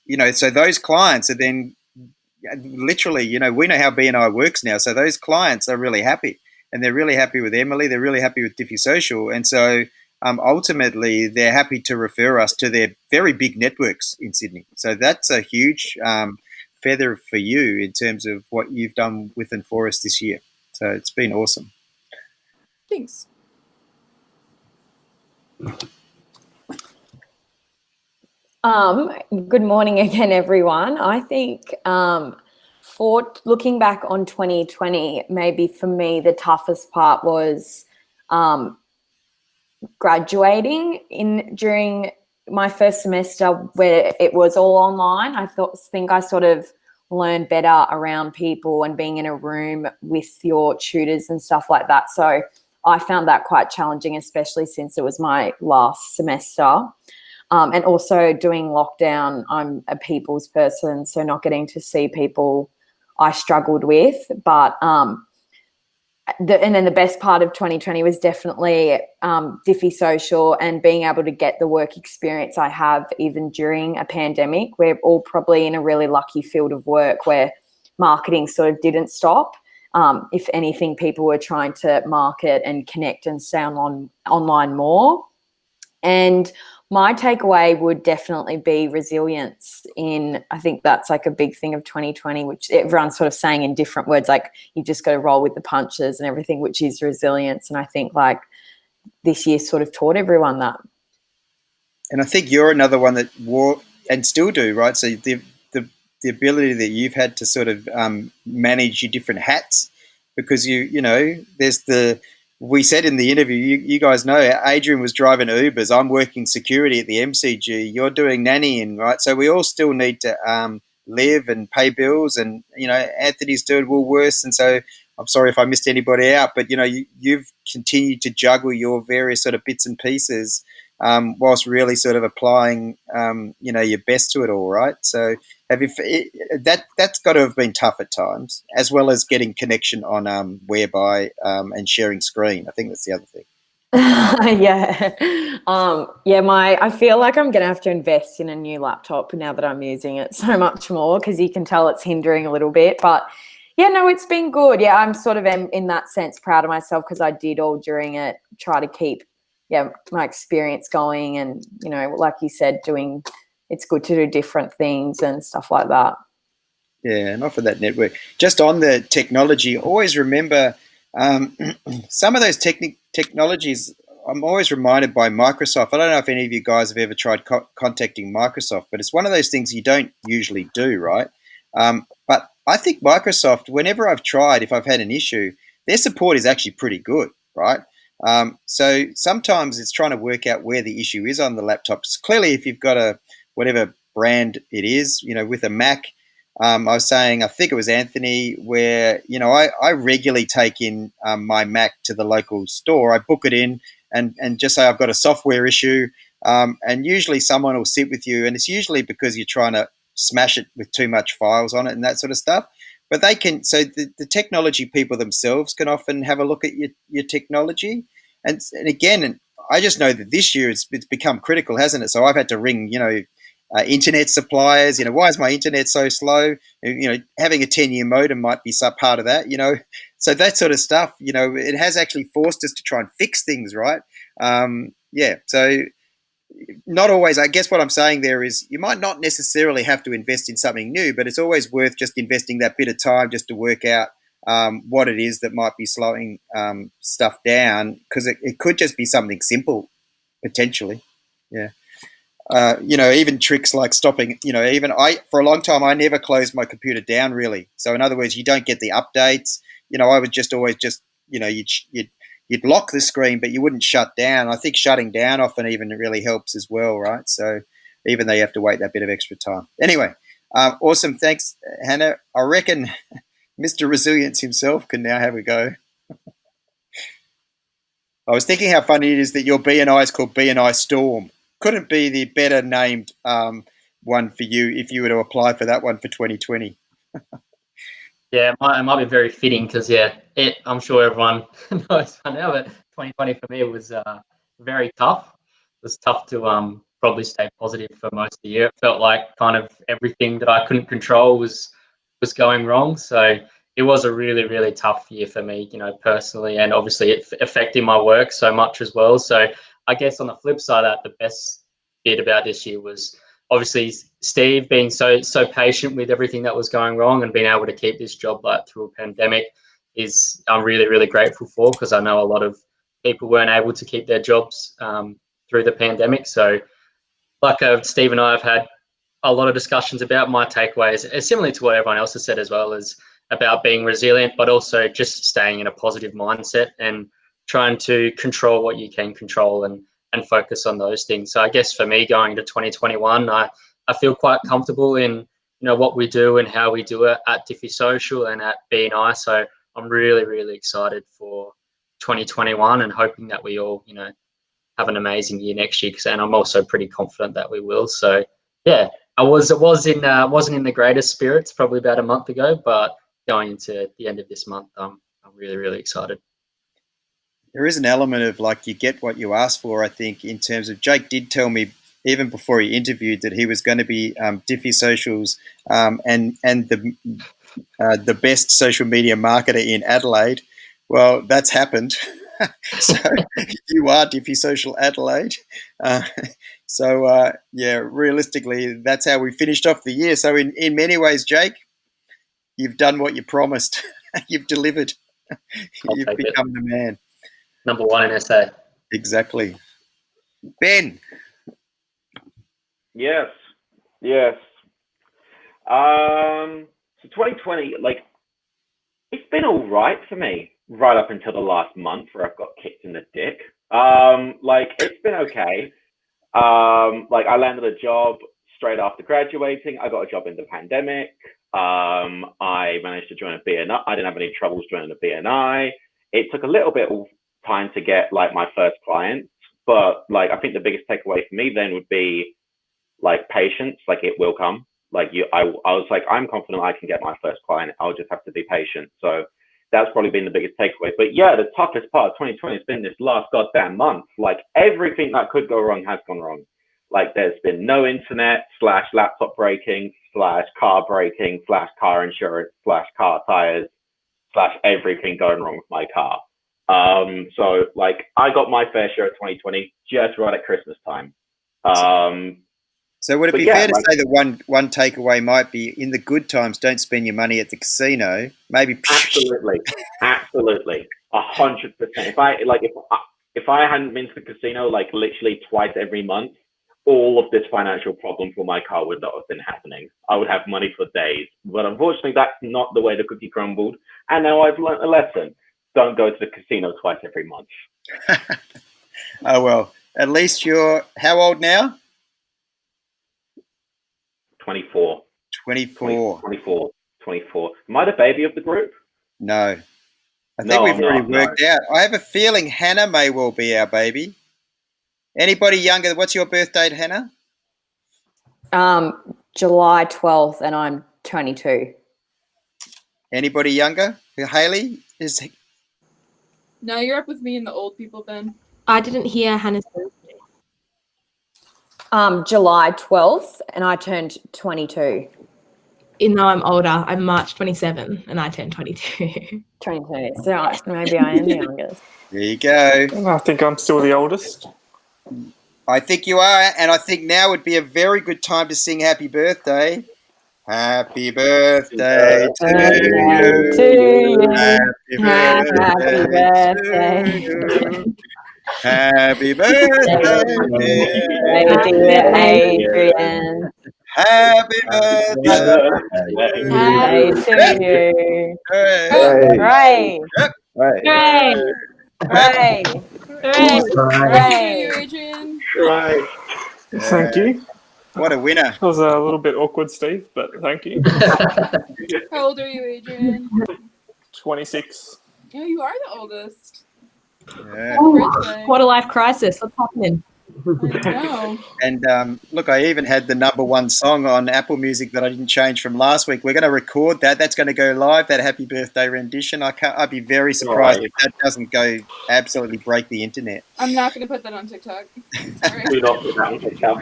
Speaker 1: you know, so those clients are then literally, you know, we know how BNI works now. So those clients are really happy. And they're really happy with Emily. They're really happy with Dify Social. And so ultimately, they're happy to refer us to their very big networks in Sydney. So that's a huge feather for you in terms of what you've done with and for us this year. So it's been awesome.
Speaker 4: Thanks.
Speaker 2: Good morning again, everyone. I think for looking back on 2020, maybe for me the toughest part was graduating during my first semester where it was all online. I think I sort of learned better around people and being in a room with your tutors and stuff like that. So I found that quite challenging, especially since it was my last semester. And also doing lockdown, I'm a people's person, so not getting to see people I struggled with. But and then the best part of 2020 was definitely Dify Social and being able to get the work experience I have even during a pandemic. We're all probably in a really lucky field of work where marketing sort of didn't stop. If anything, people were trying to market and connect and stay online more. And my takeaway would definitely be resilience. I think that's like a big thing of 2020, which everyone's sort of saying in different words, like you just got to roll with the punches and everything, which is resilience. And I think like this year sort of taught everyone that.
Speaker 1: And I think you're another one that wore and still do, right? So the ability that you've had to sort of manage your different hats, because we said in the interview, you guys know, Adrian was driving Ubers. I'm working security at the MCG. You're doing nannying, right? So we all still need to live and pay bills. And, Anthony's doing Woolworths. And so I'm sorry if I missed anybody out, but, you've continued to juggle your various sort of bits and pieces whilst really sort of applying, your best to it all, right? So that's got to have been tough at times, as well as getting connection on Whereby and sharing screen. I think that's the other thing.
Speaker 2: Yeah. I feel like I'm gonna have to invest in a new laptop now that I'm using it so much more, because you can tell it's hindering a little bit. But yeah, no, it's been good. Yeah, I'm sort of in that sense proud of myself, because I did all during it try to keep my experience going, and like you said, it's good to do different things and stuff like that.
Speaker 1: Yeah, and offer that network. Just on the technology, always remember some of those technologies. I'm always reminded by Microsoft. I don't know if any of you guys have ever tried contacting Microsoft, but it's one of those things you don't usually do, right? But I think Microsoft, whenever I've tried, if I've had an issue, their support is actually pretty good, right? So sometimes it's trying to work out where the issue is on the laptops. Clearly, if you've got whatever brand it is, with a Mac, I was saying, I think it was Anthony, where, I regularly take in my Mac to the local store. I book it in and just say I've got a software issue. And usually someone will sit with you, and it's usually because you're trying to smash it with too much files on it and that sort of stuff. But the technology people themselves can often have a look at your technology. And again, I just know that this year it's become critical, hasn't it? So I've had to ring, internet suppliers. Why is my internet so slow? Having a 10-year modem might be some part of that. So that sort of stuff. It has actually forced us to try and fix things, right? So not always. I guess what I'm saying there is you might not necessarily have to invest in something new, but it's always worth just investing that bit of time just to work out what it is that might be slowing stuff down, because it could just be something simple potentially. Yeah. Even tricks like stopping, for a long time, I never closed my computer down really. So in other words, you don't get the updates. I would just always you'd lock the screen, but you wouldn't shut down. I think shutting down often even really helps as well, right? So even though you have to wait that bit of extra time. Anyway, awesome. Thanks, Hannah. I reckon Mr. Resilience himself can now have a go. I was thinking how funny it is that your BNI is called BNI Storm. Couldn't be the better named one for you if you were to apply for that one for 2020.
Speaker 8: Yeah, it might be very fitting because, I'm sure everyone knows by now, but 2020 for me was very tough. It was tough to probably stay positive for most of the year. It felt like kind of everything that I couldn't control was going wrong. So it was a really, really tough year for me, personally, and obviously it affected my work so much as well. So I guess on the flip side of that, the best bit about this year was obviously Steve being so patient with everything that was going wrong and being able to keep this job through a pandemic I'm really, really grateful for, because I know a lot of people weren't able to keep their jobs through the pandemic. So like Steve and I have had a lot of discussions about my takeaways, similar to what everyone else has said, as well as about being resilient, but also just staying in a positive mindset and trying to control what you can control and focus on those things. So I guess for me, going into 2021, I feel quite comfortable in what we do and how we do it at Dify Social and at BNI. So I'm really, really excited for 2021 and hoping that we all have an amazing year next year. And I'm also pretty confident that we will. So yeah, wasn't in the greatest spirits probably about a month ago, but going into the end of this month, I'm really, really excited.
Speaker 1: There is an element of like you get what you ask for, I think, in terms of Jake did tell me even before he interviewed that he was going to be Dify Socials and the best social media marketer in Adelaide. Well, that's happened. So you are Dify Social Adelaide. Realistically, that's how we finished off the year. So in many ways, Jake, you've done what you promised. You've delivered. You've become the man.
Speaker 8: Number one in SA.
Speaker 1: Exactly. Ben.
Speaker 10: Yes. So 2020, like It's been all right for me right up until the last month where I've got kicked in the dick. Like it's been okay. Like I landed a job straight after graduating. I got a job in the pandemic. I managed to join a BNI. I didn't have any troubles joining a BNI. It took a little bit of time to get like my first client, but like I think the biggest takeaway for me then would be like patience. Like it will come. Like I was like, I'm confident I can get my first client. I'll just have to be patient. So that's probably been the biggest takeaway. But yeah, the toughest part of 2020 has been this last goddamn month. Like everything that could go wrong has gone wrong. Like there's been no internet / laptop breaking / car breaking / car insurance / car tires / everything going wrong with my car. So like I got my fair share of 2020 just right at Christmas time.
Speaker 1: So would it
Speaker 10: But
Speaker 1: be
Speaker 10: yeah,
Speaker 1: fair to
Speaker 10: like-
Speaker 1: say that one takeaway might be in the good times, don't spend your money at the casino? Maybe
Speaker 10: Absolutely, 100%. If I hadn't been to the casino like literally twice every month, all of this financial problem for my car would not have been happening. I would have money for days, but unfortunately, that's not the way the cookie crumbled. And now I've learned a lesson: don't go to the casino twice every month.
Speaker 1: Oh well, at least you're how old now?
Speaker 10: 24.
Speaker 1: 24.
Speaker 10: 24. Am I the baby of the group?
Speaker 1: No. I think
Speaker 10: No,
Speaker 1: we've
Speaker 10: I'm
Speaker 1: already
Speaker 10: not,
Speaker 1: worked out. I have a feeling Hannah may well be our baby. Anybody younger? What's your birth date, Hannah?
Speaker 2: July 12th, and I'm 22.
Speaker 1: Anybody younger? Haley is.
Speaker 4: No, you're up with me and the old people, Ben.
Speaker 7: I didn't hear Hannah's birthday.
Speaker 2: July 12th, and I turned 22.
Speaker 7: Even though I'm older, I'm March 27 and I turned 22.
Speaker 2: 22. So maybe I am the youngest.
Speaker 1: There you go.
Speaker 3: I think I'm still the oldest.
Speaker 1: I think you are, and I think now would be a very good time to sing Happy Birthday. Happy birthday to you. Happy birthday to you. Happy birthday,
Speaker 2: Dear Adrian.
Speaker 1: Happy birthday
Speaker 2: Hey to you.
Speaker 1: Hooray.
Speaker 2: Hooray. Hooray. Hooray. Hooray.
Speaker 4: You, Adrian.
Speaker 3: Right. Thank you.
Speaker 1: What a winner.
Speaker 3: That was a little bit awkward, Steve, but thank you.
Speaker 4: How old are you, Adrian?
Speaker 3: 26.
Speaker 4: Oh, you are the oldest.
Speaker 1: Yeah.
Speaker 4: Happy birthday.
Speaker 7: Quarter life crisis. What's happening?
Speaker 4: I know.
Speaker 1: And look, I even had the #1 song on Apple Music that I didn't change from last week. We're going to record that. That's going to go live, that Happy Birthday rendition. I'd be very surprised if that doesn't go absolutely break the internet.
Speaker 4: I'm not going to put that on TikTok. Sorry.
Speaker 10: Do not put that on TikTok.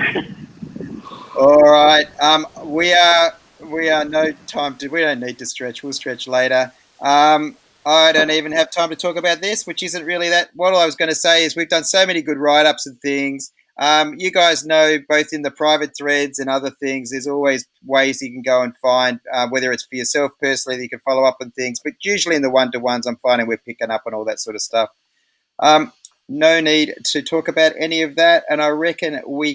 Speaker 1: All right. We are no time to. We don't need to stretch. We'll stretch later. I don't even have time to talk about this, which isn't really that. What I was going to say is we've done so many good write-ups and things. You guys know, both in the private threads and other things, there's always ways you can go and find, whether it's for yourself personally, that you can follow up on things. But usually in the one-to-ones, I'm finding we're picking up on all that sort of stuff. No need to talk about any of that, and I reckon we